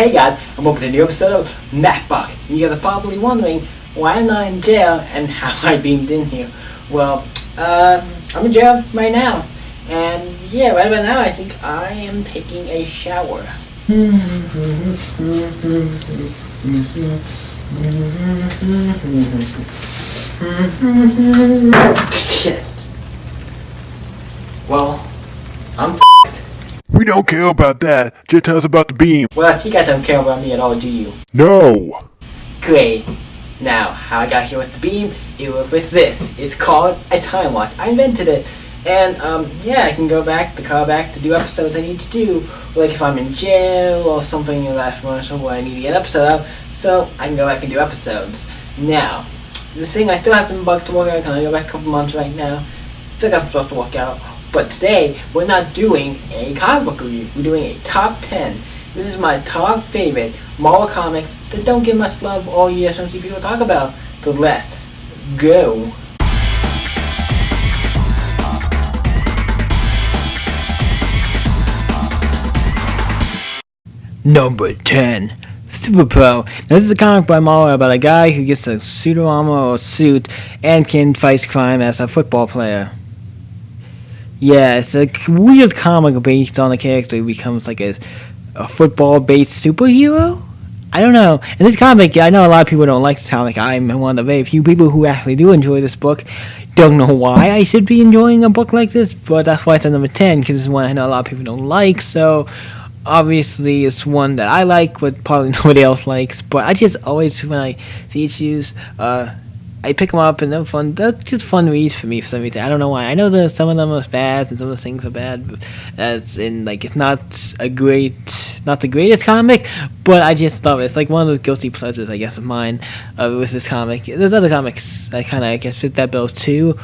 Hey guys, I'm up with a new episode of MATTBOX. You guys are probably wondering why I'm not in jail and how I beamed in here. Well, I'm in jail right now. And yeah, right about now I think I am taking a shower. Shit. Well, I'm f***ed. We don't care about that. Just tell us about the beam. Well, you guys don't care about me at all, do you? No. Great. Now, how I got here with the beam, it was with this. It's called a time watch. I invented it. And, yeah, I can go back, to do episodes I need to do. Like if I'm in jail or something in that commercial where I need to get an episode up, so I can go back and do episodes. Now, this thing, I still have some bugs to work out. Can I go back a couple months right now? Still got some stuff to work out. But today, we're not doing a comic book review. We're doing a top 10. This is my top favorite Marvel comics that don't get much love all year, don't see people talk about. So let's go. Number 10. Supervillain. Now this is a comic by Marvel about a guy who gets a suit of armor or suit and can fight crime as a football player. Yeah, it's a weird comic based on a character who becomes like a football-based superhero? I don't know. In this comic, I know a lot of people don't like this comic. I'm one of the very few people who actually do enjoy this book. Don't know why I should be enjoying a book like this, but that's why it's at number 10, because it's one I know a lot of people don't like, so obviously it's one that I like, but probably nobody else likes. But I just always, when I see issues, I pick them up and they're fun. They're just fun reads for me for some reason. I don't know why. I know that some of them are bad and some of the things are bad. As in, like, it's not the greatest comic, but I just love it. It's like one of those guilty pleasures, I guess, of mine with this comic. There's other comics that kind of, I guess, fit that bill too.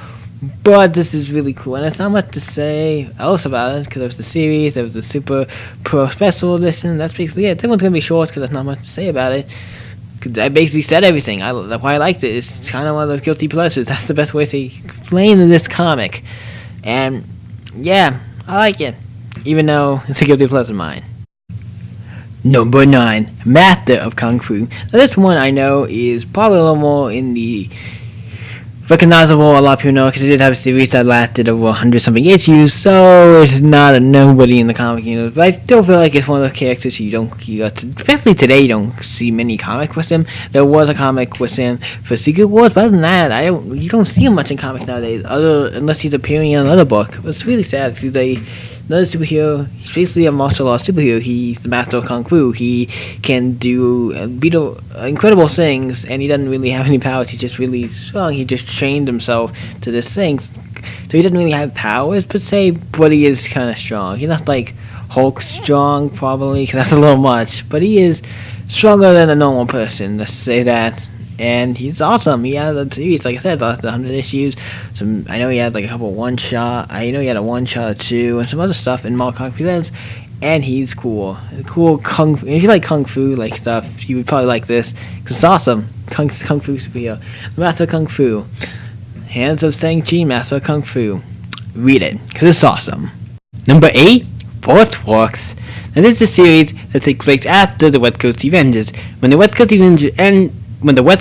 But this is really cool, and it's not much to say else about it, because there was the series, there was the Super Pro Special Edition. That's basically it. This one's going to be short, because there's not much to say about it. Cause I basically said everything. Why I liked it. It's kind of one of those guilty pleasures. That's the best way to explain this comic. And, yeah, I like it. Even though it's a guilty pleasure of mine. Number 9. Master of Kung Fu. Now, this one I know is probably a little more in the recognizable. A lot of people know because it did have a series that lasted over 100-something issues, so it's not a nobody in the comic universe. But I still feel like it's one of the characters especially today, you don't see many comics with him. There was a comic with him for Secret Wars, but other than that, you don't see him much in comics nowadays, unless he's appearing in another book. But it's really sad because he's another superhero. He's basically a martial arts superhero. He's the master of Kung Fu. He can do incredible things, and he doesn't really have any powers. He's just really strong. He just trained himself to this thing. So he doesn't really have powers, per se, but he is kind of strong. He's not like Hulk strong, probably, because that's a little much. But he is stronger than a normal person, let's say that. And he's awesome. He has a series, like I said, lost 100 issues. I know he had like a couple one-shot. I know he had a one-shot or two, and some other stuff in Marvel Comics Presents. And he's cool. Cool Kung Fu. If you like Kung Fu like stuff, you would probably like this, because it's awesome. Kung Fu superhero. The Master of Kung Fu. Hands of Shang-Chi, Master of Kung Fu. Read it, because it's awesome. Number 8, Force Walks. Now this is a series that takes place after the West Coast Avengers. When the West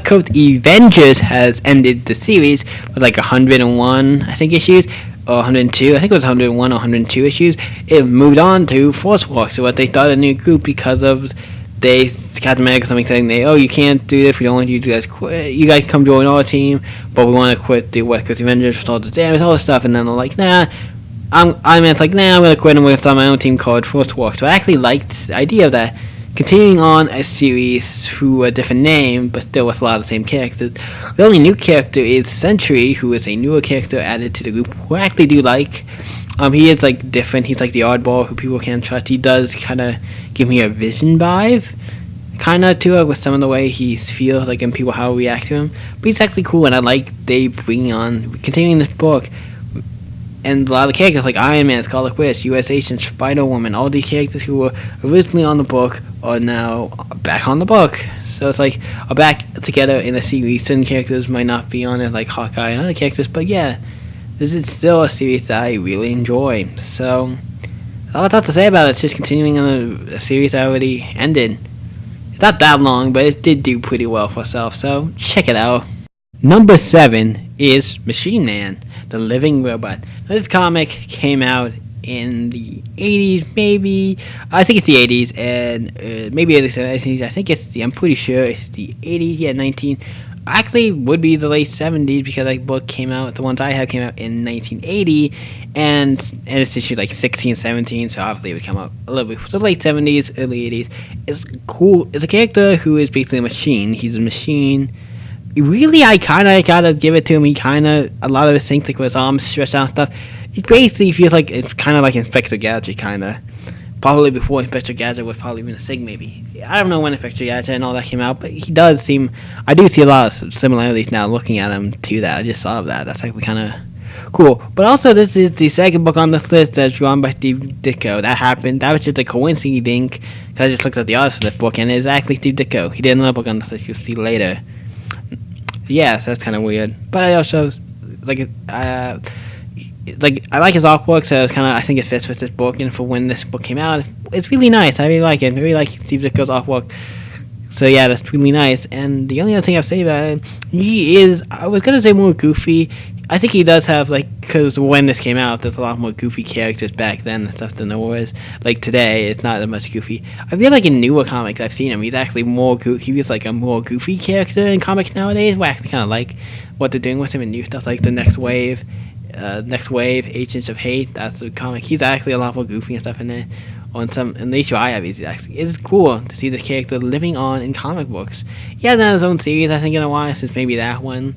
Coast Avengers has ended the series with like 101, I think, issues, or 102, I think it was 101 or 102 issues, it moved on to Force Walks. So what they started a new group because of Captain America or something saying, you can't do this, we don't want you to guys quit, you guys come join our team, but we want to quit the West Coast Avengers for all the damage, all this stuff, and then they're like, nah, I'm going to quit and we're going to start my own team called Force Walks. So I actually liked the idea of that. Continuing on a series through a different name, but still with a lot of the same characters. The only new character is Sentry, who is a newer character added to the group, who I actually do like. He is like different. He's like the oddball who people can't trust. He does kind of give me a Vision vibe, kind of to it, with some of the way he feels like and people how react to him. But he's actually cool, and I like they bringing on continuing this book. And a lot of the characters like Iron Man, Scarlet Witch, US Agent, Spider-Woman, all these characters who were originally on the book are now back on the book. So it's like are back together in a series. Certain characters might not be on it, like Hawkeye and other characters, but yeah, this is still a series that I really enjoy. So all I have to say about it is just continuing on a series that already ended. It's not that long, but it did do pretty well for itself, so check it out. Number 7 is Machine Man, the Living Robot. Now, this comic came out in the 80s, maybe. I think it's the 80s, and maybe early 70s. I think I'm pretty sure it's the 80s, yeah, 19. Actually, would be the late 70s because that book came out, the ones I have came out in 1980, and it's issue like 16, 17, so obviously it would come out a little bit. So late 70s, early 80s. It's cool. It's a character who is basically a machine. He's a machine. Really, I kind of gotta give it to him. He kind of, a lot of his things, like with his arms stretched out and stuff, it basically feels like it's kind of like Inspector Gadget, kind of. Probably before Inspector Gadget was probably been a Sig, maybe. I don't know when Inspector Gadget and all that came out, but he does seem... I do see a lot of similarities now looking at him to that. I just saw that. That's actually kind of cool. But also, this is the second book on this list that's drawn by Steve Ditko. That happened. That was just a coincidence, because I just looked at the artist for this book, and it's actually Steve Ditko. He did another book on this list you'll see later. Yeah, so that's kind of weird. But I also... I like his artwork, so it's kind of, I think it fits with this book, and for when this book came out, it's really nice. I really like it. I really like Steve Ditko's artwork. So yeah, that's really nice. And the only other thing I'll say about him, he is, I was gonna say more goofy. I think he does have, because when this came out, there's a lot more goofy characters back then and stuff than there was. Like today, it's not that much goofy. I feel like in newer comics I've seen him, he's actually more he was like a more goofy character in comics nowadays. I actually kind of like what they're doing with him in new stuff, like the Next Wave, Agents of Hate. That's the comic. He's actually a lot more goofy and stuff in there. In the issue I have, it's cool to see the character living on in comic books. He hasn't had his own series, I think, in a while, since maybe that one.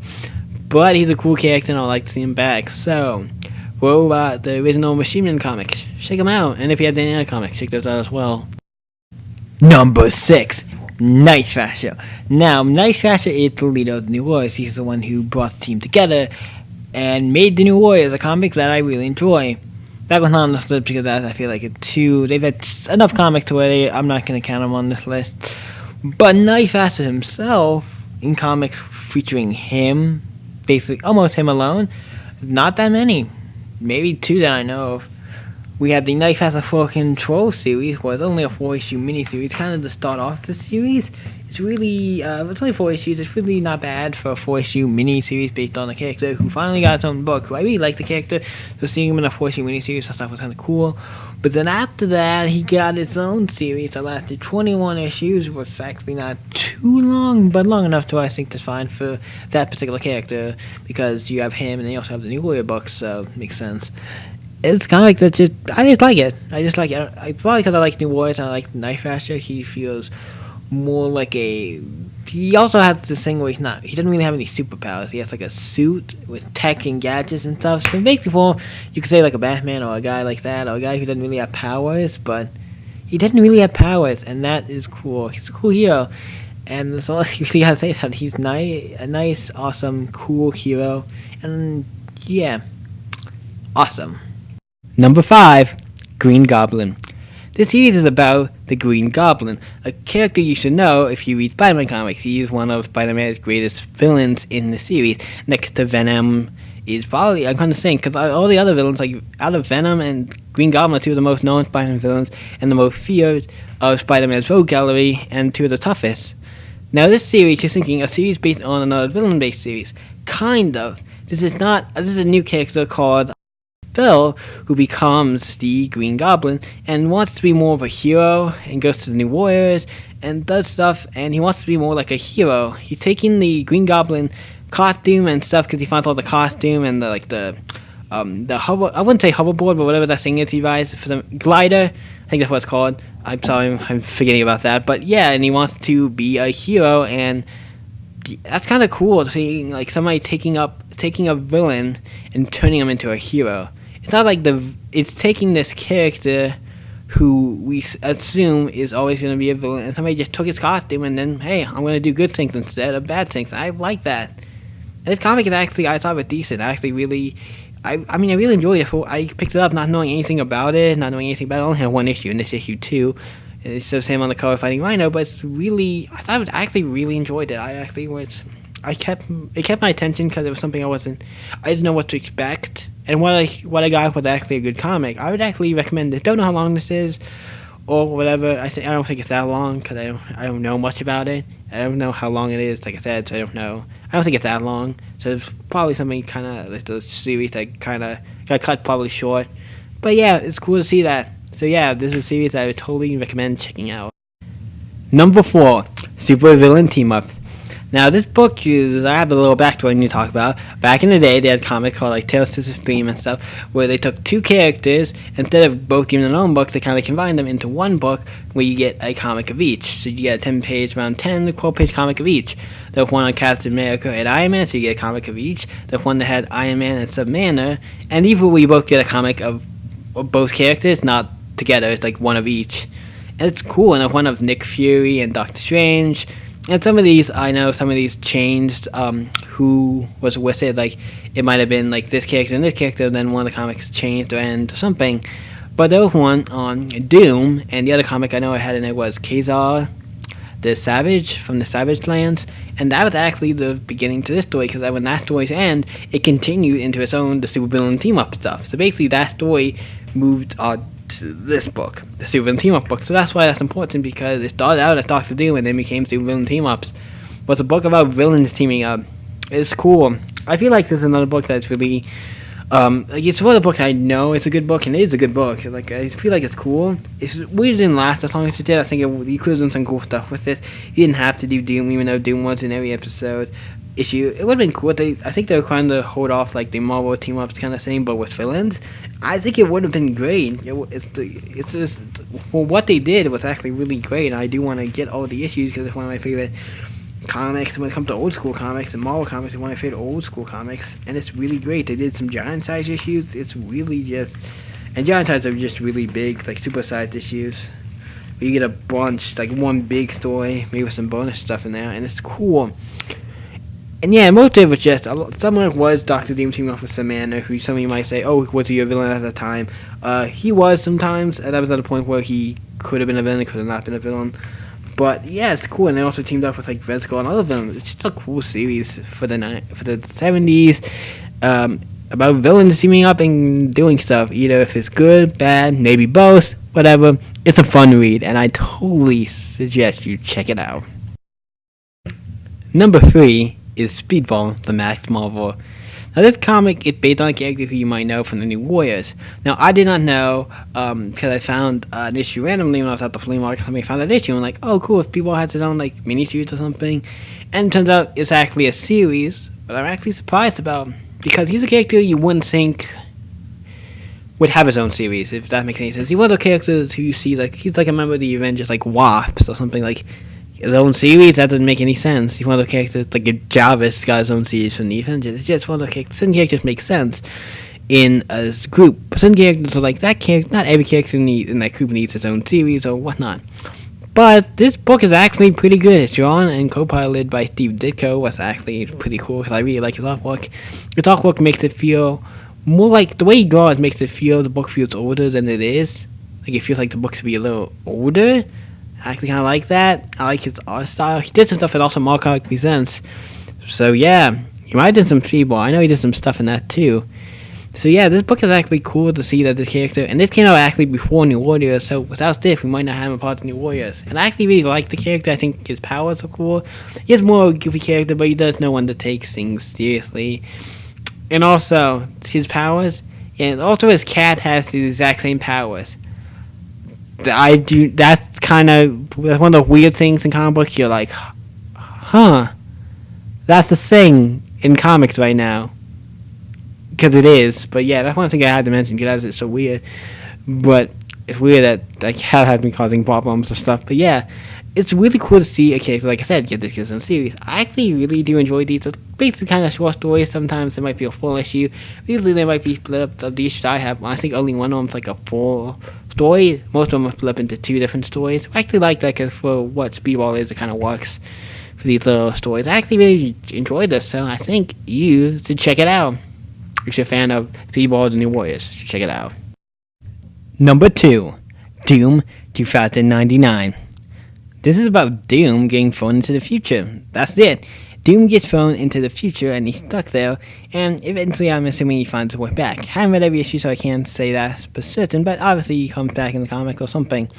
But he's a cool character, and I'd like to see him back. So, what about the original Machine Man comics? Check them out. And if you have any other comics, check those out as well. Number 6. Night Thrasher. Now, Night Thrasher is the leader of the New Warriors. He's the one who brought the team together and made the New Warriors, a comic that I really enjoy. That was not on this list because I feel like it too. They've had enough comics to where I'm not going to count them on this list. But Night Thrasher himself, in comics featuring him, basically almost him alone, not that many. Maybe 2 that I know of. We have the Night Thrasher for Control series, where it's only a 4-issue miniseries, kind of to start off the series. It's really, it's only 4 issues. It's really not bad for a 4-issue miniseries based on a character who finally got his own book. Who I really like the character, so seeing him in a 4-issue miniseries, that stuff was kind of cool. But then after that, he got his own series that lasted 21 issues, which was actually not too long, but long enough to, I think, to fine for that particular character, because you have him and then you also have the New Warrior books, so it makes sense. It's kind of like that. I just like it. I probably because I like New Warriors and I like Night Thrasher. He feels more like a. He also has this thing where he doesn't really have any superpowers. He has like a suit with tech and gadgets and stuff. So basically, you could say like a Batman or a guy like that, or a guy who doesn't really have powers, but he doesn't really have powers, and that is cool. He's a cool hero, and that's all you really gotta say is that he's a nice, awesome, cool hero, and yeah, awesome. Number 5, Green Goblin. This series is about the Green Goblin, a character you should know if you read Spider-Man comics. He is one of Spider-Man's greatest villains in the series. Next to Venom is probably, I'm kind of saying, because all the other villains, like out of Venom and Green Goblin, are 2 of the most known Spider-Man villains and the most feared of Spider-Man's rogue gallery, and 2 of the toughest. Now this series, you're thinking, a series based on another villain-based series. Kind of. This is a new character called Phil, who becomes the Green Goblin and wants to be more of a hero and goes to the New Warriors and does stuff, and he wants to be more like a hero. He's taking the Green Goblin costume and stuff because he finds all the costume and the hover, I wouldn't say hoverboard, but whatever that thing is he rides for the glider. I think that's what it's called. I'm sorry, I'm forgetting about that. But yeah, and he wants to be a hero, and that's kind of cool seeing like somebody taking a villain and turning him into a hero. It's not like it's taking this character who we assume is always going to be a villain, and somebody just took his costume and then, hey, I'm going to do good things instead of bad things. I like that. And this comic is actually, I thought it was decent. I really enjoyed it. I picked it up not knowing anything about it, I only had 1 issue, in this issue 2. It's just him on the cover fighting Rhino, but I thought I actually really enjoyed it. It kept my attention because it was something I didn't know what to expect. And what I got was actually a good comic. I would actually recommend this. Don't know how long this is or whatever. I don't think it's that long because I don't know much about it. I don't know how long it is. Like I said, so I don't know. I don't think it's that long. So it's probably something kind of like the series that kind of got cut probably short. But yeah, it's cool to see that. So yeah, this is a series I would totally recommend checking out. Number 4, Supervillain Team Up. Now this book is, I have a little backstory I need to talk about. Back in the day, they had a comic called like Tales to Supreme and stuff, where they took 2 characters, instead of both giving their own books, they kind of combined them into one book where you get a comic of each. So you get a 10-page, around 10 to 12-page comic of each. There's one on Captain America and Iron Man, so you get a comic of each. There's one that had Iron Man and Submariner, and even where you both get a comic of both characters, not together, it's like one of each. And it's cool, and there's one of Nick Fury and Doctor Strange. And some of these, I know some of these changed who was with it. Like, it might have been like this character and this character, then one of the comics changed or ended or something. But there was one on Doom, and the other comic I know I had in it was Khazar the Savage from the Savage Lands. And that was actually the beginning to this story, because when that story's end, it continued into its own, the Supervillain Team Up stuff. So basically, that story moved on to this book, the Supervillain Team Up book. So that's why that's important, because it started out as Doctor Doom and then became Supervillain Team Ups. But it's a book about villains teaming up. It's cool. I feel like this is another book that's really like, it's one of the books I know it's a good book, and it is a good book. Like, I feel like it's cool. It didn't last as long as it did. I think you could have done some cool stuff with this. You didn't have to do Doom, even though Doom was in every episode issue. It would have been cool. I think they were trying to hold off like the Marvel team ups kind of thing, but with villains. I think it would have been great. It's just, for what they did, it was actually really great. And I do want to get all the issues because it's one of my favorite comics. When it comes to old school comics, and Marvel comics is one of my favorite old school comics, and it's really great. They did some giant size issues. It's really just, and giant size are just really big, like super sized issues. Where you get a bunch, like one big story, maybe with some bonus stuff in there, and it's cool. And yeah, most of it was just, someone was Dr. Doom teaming off with Samantha, who some of you might say, oh, was he a villain at the time? He was sometimes, and that was at a point where he could have been a villain, could have not been a villain. But yeah, it's cool, and they also teamed up with like Vezco and all of them. It's just a cool series for the 70s, about villains teaming up and doing stuff. Either if it's good, bad, maybe both, whatever. It's a fun read, and I totally suggest you check it out. Number 3 is Speedball, the Masked Marvel. Now this comic is based on a character who you might know from the New Warriors. Now I did not know, because I found an issue randomly when I was at the flea market. Somebody found that issue and like, oh cool, if Speedball has his own like miniseries or something. And it turns out it's actually a series, but I'm actually surprised about, because he's a character you wouldn't think would have his own series, if that makes any sense. He's one of the characters who you see, like, he's like a member of the Avengers, like Wasps or something, like his own series. That doesn't make any sense. He's one of the characters, like Jarvis got his own series from the Avengers. It's just one of the characters. Certain characters make sense in a group. Some characters are like that character. Not every character in that group needs its own series or whatnot. But this book is actually pretty good. It's drawn and co-piloted by Steve Ditko, was actually pretty cool because I really like his artwork. His artwork makes it feel more like, the way he draws makes it feel, the book feels older than it is. Like, it feels like the book should be a little older. I actually kind of like that. I like his art style. He did some stuff that also Mark Presents. So yeah, he might have done some Speedball. I know he did some stuff in that too. So yeah, this book is actually cool to see that this character, and this came out actually before New Warriors, so without this, we might not have him a part of New Warriors. And I actually really like the character. I think his powers are cool. He's more of a goofy character, but he does know when to take things seriously. And also, his powers, and also his cat has the exact same powers. That's kind of one of the weird things in comic books. You're like, huh, that's a thing in comics right now. Because it is, but yeah, that's one thing I had to mention, because it's so weird. But it's weird that that cat has been causing problems and stuff. But yeah, it's really cool to see a character, like I said, get this in a series. I actually really do enjoy these. It's basically kind of short stories. Sometimes there might be a full issue. Usually they might be split up. Of the issues I have, I think only one of them's like a full story. Most of them are split up into 2 different stories. I actually like that, because for what Speedball is, it kind of works for these little stories. I actually really enjoyed this, so I think you should check it out. If you're a fan of Speedball and the New Warriors, you should check it out. Number 2, Doom 2099. This is about Doom getting thrown into the future. That's it. Doom gets thrown into the future and he's stuck there, and eventually I'm assuming he finds his way back. I haven't read every issue, so I can't say that for certain, but obviously he comes back in the comic or something.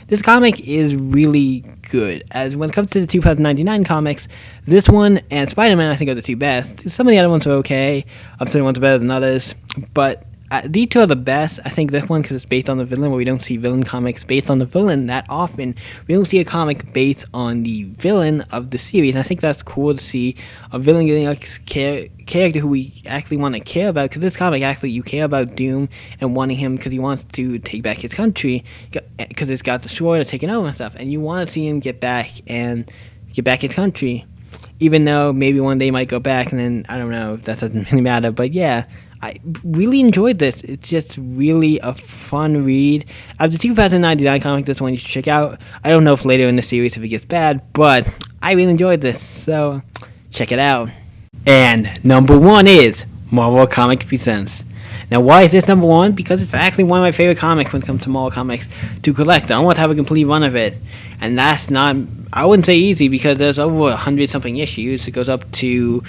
This comic is really good. As when it comes to the 2099 comics, this one and Spider-Man I think are the two best. Some of the other ones are okay. Some ones are better than others, but these two are the best. I think this one because it's based on the villain, where we don't see villain comics based on the villain that often. We don't see a comic based on the villain of the series. And I think that's cool to see a villain getting a character who we actually want to care about. Because this comic, actually, you care about Doom and wanting him because he wants to take back his country because it's got destroyed or taken over and stuff. And you want to see him get back his country. Even though maybe one day he might go back and then, I don't know, that doesn't really matter. But yeah. I really enjoyed this. It's just really a fun read. Of the 2099 comic, this one you should check out. I don't know if later in the series if it gets bad, but I really enjoyed this, so check it out. And number 1 is Marvel Comics Presents. Now, why is this number 1? Because it's actually one of my favorite comics when it comes to Marvel Comics to collect. I want to have a complete run of it, and that's not, I wouldn't say easy, because there's over 100-something issues. It goes up to,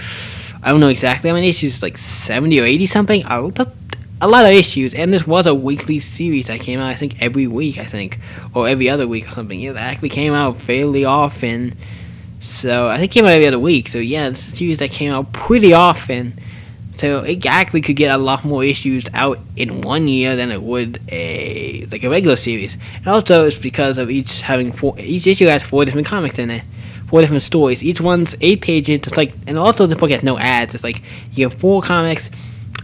I don't know exactly how many issues, like 70 or 80 something. A lot of issues, and this was a weekly series that came out, I think, every week, or every other week or something. Yeah, that actually came out fairly often. So I think it came out every other week. So yeah, it's a series that came out pretty often. So it actually could get a lot more issues out in 1 year than it would a regular series. And also it's because of each issue has 4 different comics in it. 4 different stories. Each one's 8 pages. It's like, and also the book has no ads. It's like you have 4 comics.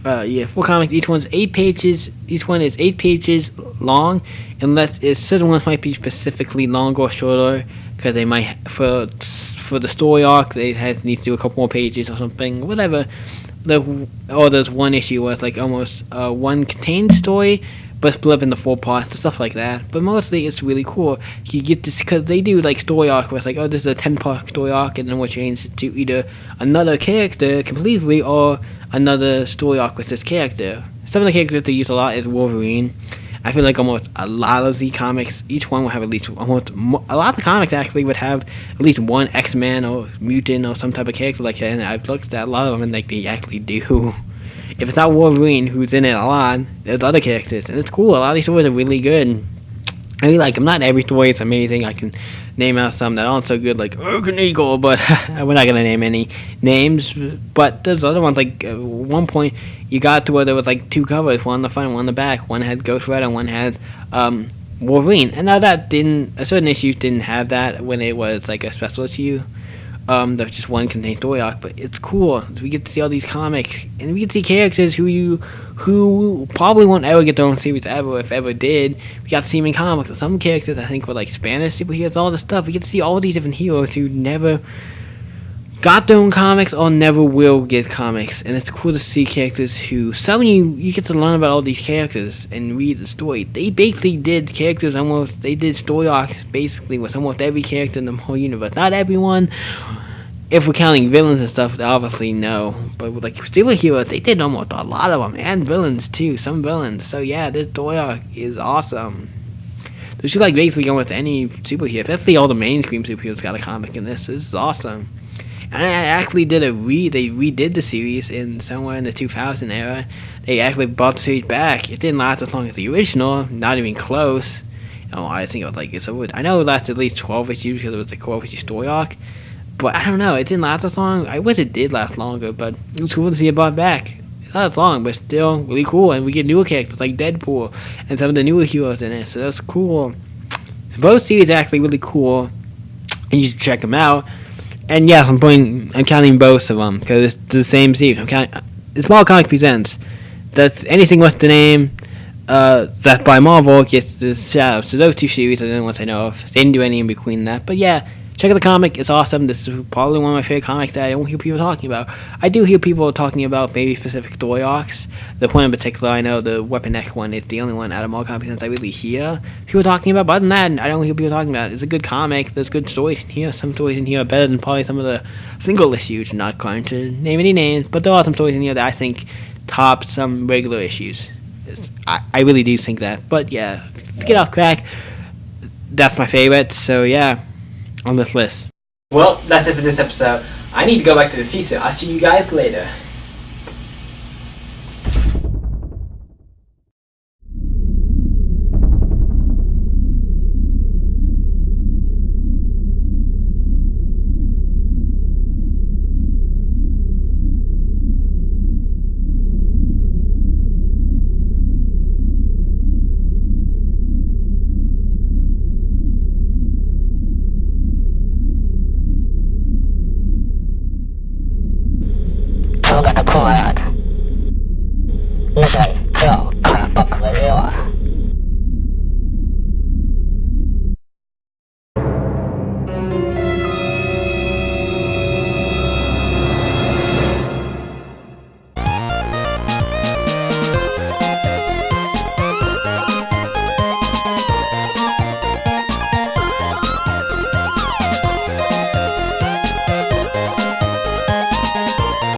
4 comics. Each one's 8 pages. Each one is 8 pages long, unless certain ones might be specifically longer or shorter because they might for the story arc they need to do a couple more pages or something. Whatever. Or there's one issue where it's like almost one contained story, but split up into 4 parts and stuff like that. But mostly it's really cool. You get this because they do like story arc where it's like, oh, this is a 10-part story arc, and then we'll change it to either another character completely or another story arc with this character. Some of the characters they use a lot is Wolverine. I feel like almost a lot of the comics, each one will have at least a lot of the comics actually would have at least one X-Man or mutant or some type of character like that. And I've looked at a lot of them and like they actually do. If it's not Wolverine, who's in it a lot, there's other characters, and it's cool. A lot of these stories are really good. I really like them. Not every story is amazing. I can name out some that aren't so good, like Oaken Eagle, but we're not gonna name any names. But there's other ones, like at one point you got to where there was like 2 covers, one on the front, one on the back. One had Ghost Rider, and one had Wolverine. And now that certain issues didn't have that when it was like a special issue. That was just one contained story arc, but it's cool. We get to see all these comics, and we get to see characters who probably won't ever get their own series ever, if ever did. We got to see them in comics. Some characters I think were like Spanish superheroes, all this stuff. We get to see all these different heroes who never got their own comics or never will get comics, and it's cool to see characters who you get to learn about all these characters and read the story. They basically did they did story arcs basically with almost every character in the whole universe. Not everyone, if we're counting villains and stuff, obviously no, but with like superheroes, they did almost a lot of them, and villains too, some villains. So yeah, this story arc is awesome. So you like basically going with any superhero, especially all the mainstream superheroes got a comic in this. This is awesome. And I actually did they redid the series in somewhere in the 2000 era. They actually brought the series back. It didn't last as long as the original, not even close. I think it was like, I know it lasted at least 12 issues because it was a 12-issue story arc. But I don't know, it didn't last as long. I wish it did last longer, but it was cool to see it brought back. Not as long, but still really cool. And we get newer characters like Deadpool and some of the newer heroes in it, so that's cool. So both series are actually really cool, and you should check them out. And yeah, I'm counting both of them because it's the same series. It's Marvel Comics Presents. That's anything with the name that by Marvel gets the shout out. So those 2 series are the only ones I know of. They didn't do any in between that. But yeah, check out the comic. It's awesome. This is probably one of my favorite comics that I don't hear people talking about. I do hear people talking about maybe specific story arcs. The one in particular, I know the Weapon X one is the only one out of Marvel Comics Presents I really hear people talking about. But other than that, I don't hear people talking about it. It's a good comic. There's good stories in here. Some stories in here are better than probably some of the single issues. I'm not going to name any names, but there are some stories in here that I think top some regular issues. I really do think that. But yeah, to get off track, that's my favorite. So yeah, on this list. Well, that's it for this episode. I need to go back to the future. I'll see you guys later.